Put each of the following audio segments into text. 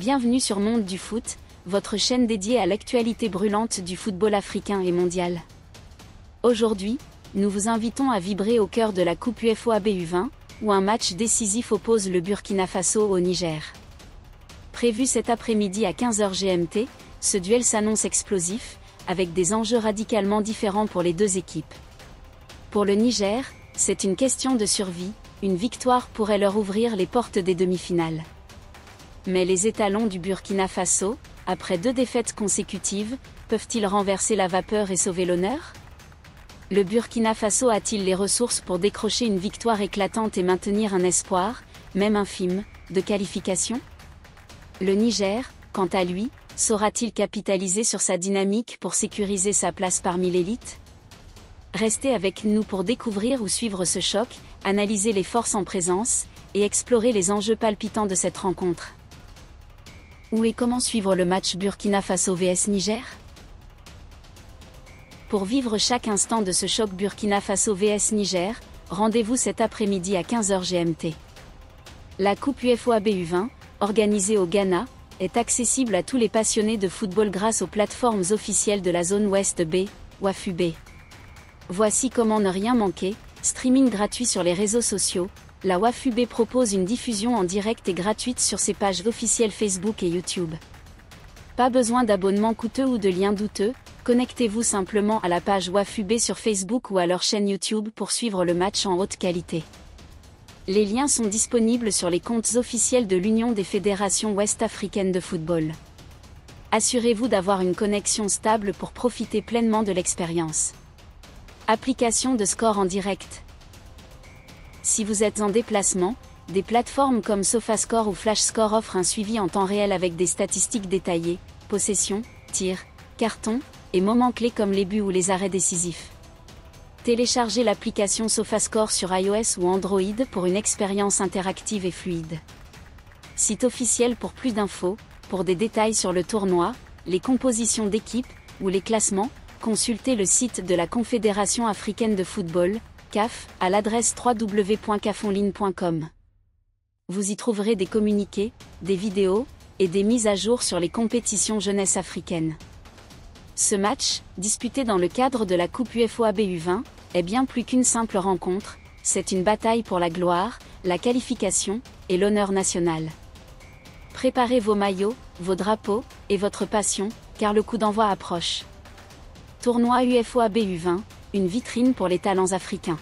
Bienvenue sur Monde du Foot, votre chaîne dédiée à l'actualité brûlante du football africain et mondial. Aujourd'hui, nous vous invitons à vibrer au cœur de la Coupe UFOA U20, où un match décisif oppose le Burkina Faso au Niger. Prévu cet après-midi à 15h GMT, ce duel s'annonce explosif, avec des enjeux radicalement différents pour les deux équipes. Pour le Niger, c'est une question de survie, une victoire pourrait leur ouvrir les portes des demi-finales. Mais les étalons du Burkina Faso, après 2 défaites consécutives, peuvent-ils renverser la vapeur et sauver l'honneur? Le Burkina Faso a-t-il les ressources pour décrocher une victoire éclatante et maintenir un espoir, même infime, de qualification? Le Niger, quant à lui, saura-t-il capitaliser sur sa dynamique pour sécuriser sa place parmi l'élite? Restez avec nous pour découvrir ou suivre ce choc, analyser les forces en présence, et explorer les enjeux palpitants de cette rencontre. Où et comment suivre le match Burkina Faso vs Niger? Pour vivre chaque instant de ce choc Burkina Faso vs Niger, rendez-vous cet après-midi à 15h GMT. La Coupe UFOA U20, organisée au Ghana, est accessible à tous les passionnés de football grâce aux plateformes officielles de la zone Ouest B, WAFUB. Voici comment ne rien manquer, streaming gratuit sur les réseaux sociaux. La WAFUB propose une diffusion en direct et gratuite sur ses pages officielles Facebook et YouTube. Pas besoin d'abonnement coûteux ou de liens douteux, connectez-vous simplement à la page WAFUB sur Facebook ou à leur chaîne YouTube pour suivre le match en haute qualité. Les liens sont disponibles sur les comptes officiels de l'Union des fédérations ouest-africaines de football. Assurez-vous d'avoir une connexion stable pour profiter pleinement de l'expérience. Application de score en direct. Si vous êtes en déplacement, des plateformes comme SofaScore ou FlashScore offrent un suivi en temps réel avec des statistiques détaillées, possession, tirs, cartons, et moments clés comme les buts ou les arrêts décisifs. Téléchargez l'application SofaScore sur iOS ou Android pour une expérience interactive et fluide. Site officiel pour plus d'infos, pour des détails sur le tournoi, les compositions d'équipes, ou les classements, consultez le site de la Confédération africaine de football, CAF, à l'adresse www.cafonline.com. Vous y trouverez des communiqués, des vidéos, et des mises à jour sur les compétitions jeunesse africaines. Ce match, disputé dans le cadre de la Coupe UFOA U20, est bien plus qu'une simple rencontre, c'est une bataille pour la gloire, la qualification, et l'honneur national. Préparez vos maillots, vos drapeaux, et votre passion, car le coup d'envoi approche. Tournoi UFOA U20, une vitrine pour les talents africains.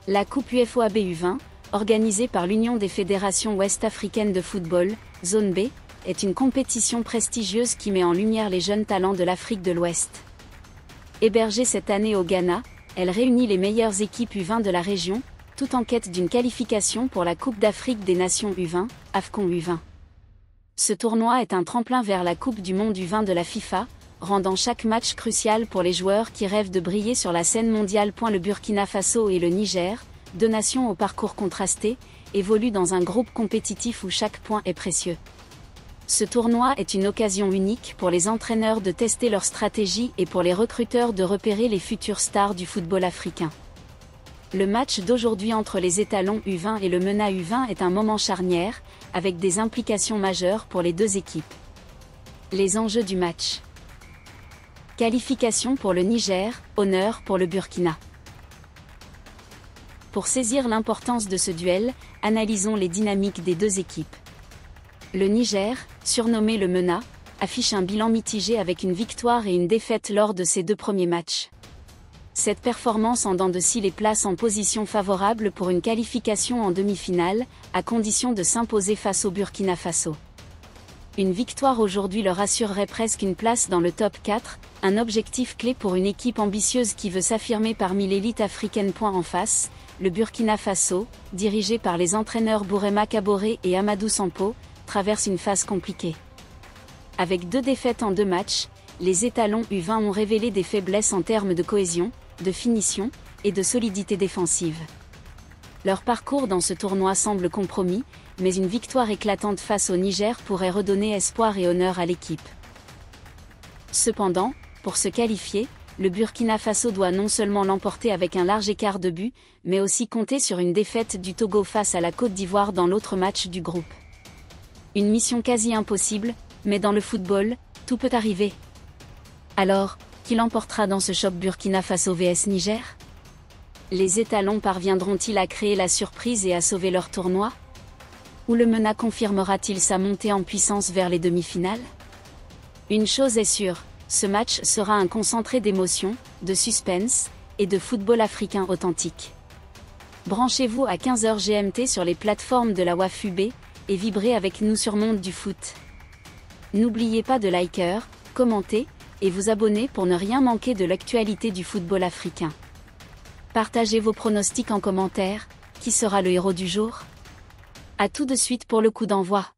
La Coupe UFOA U20, organisée par l'Union des fédérations ouest-africaines de football, Zone B, est une compétition prestigieuse qui met en lumière les jeunes talents de l'Afrique de l'Ouest. Hébergée cette année au Ghana, elle réunit les meilleures équipes U20 de la région, tout en quête d'une qualification pour la Coupe d'Afrique des Nations U20, AFCON U20. Ce tournoi est un tremplin vers la Coupe du Monde U20 de la FIFA, rendant chaque match crucial pour les joueurs qui rêvent de briller sur la scène mondiale. Le Burkina Faso et le Niger, 2 nations au parcours contrasté, évoluent dans un groupe compétitif où chaque point est précieux. Ce tournoi est une occasion unique pour les entraîneurs de tester leur stratégie et pour les recruteurs de repérer les futures stars du football africain. Le match d'aujourd'hui entre les étalons U20 et le MENA U20 est un moment charnière, avec des implications majeures pour les deux équipes. Les enjeux du match. Qualification pour le Niger, honneur pour le Burkina. Pour saisir l'importance de ce duel, analysons les dynamiques des deux équipes. Le Niger, surnommé le MENA, affiche un bilan mitigé avec une victoire et une défaite lors de ses 2 premiers matchs. Cette performance en dents de scie les place en position favorable pour une qualification en demi-finale, à condition de s'imposer face au Burkina Faso. Une victoire aujourd'hui leur assurerait presque une place dans le top 4, un objectif clé pour une équipe ambitieuse qui veut s'affirmer parmi l'élite africaine. En face, le Burkina Faso, dirigé par les entraîneurs Bourema Kaboré et Amadou Sampo, traverse une phase compliquée. Avec 2 défaites en 2 matchs, les étalons U20 ont révélé des faiblesses en termes de cohésion, de finition, et de solidité défensive. Leur parcours dans ce tournoi semble compromis, mais une victoire éclatante face au Niger pourrait redonner espoir et honneur à l'équipe. Cependant, pour se qualifier, le Burkina Faso doit non seulement l'emporter avec un large écart de but, mais aussi compter sur une défaite du Togo face à la Côte d'Ivoire dans l'autre match du groupe. Une mission quasi impossible, mais dans le football, tout peut arriver. Alors, qui l'emportera dans ce choc Burkina Faso vs Niger? Les étalons parviendront-ils à créer la surprise et à sauver leur tournoi? Ou le MENA confirmera-t-il sa montée en puissance vers les demi-finales? Une chose est sûre, ce match sera un concentré d'émotions, de suspense, et de football africain authentique. Branchez-vous à 15h GMT sur les plateformes de la WAFUB, et vibrez avec nous sur Monde du Foot. N'oubliez pas de liker, commenter, et vous abonner pour ne rien manquer de l'actualité du football africain. Partagez vos pronostics en commentaire, qui sera le héros du jour? À tout de suite pour le coup d'envoi.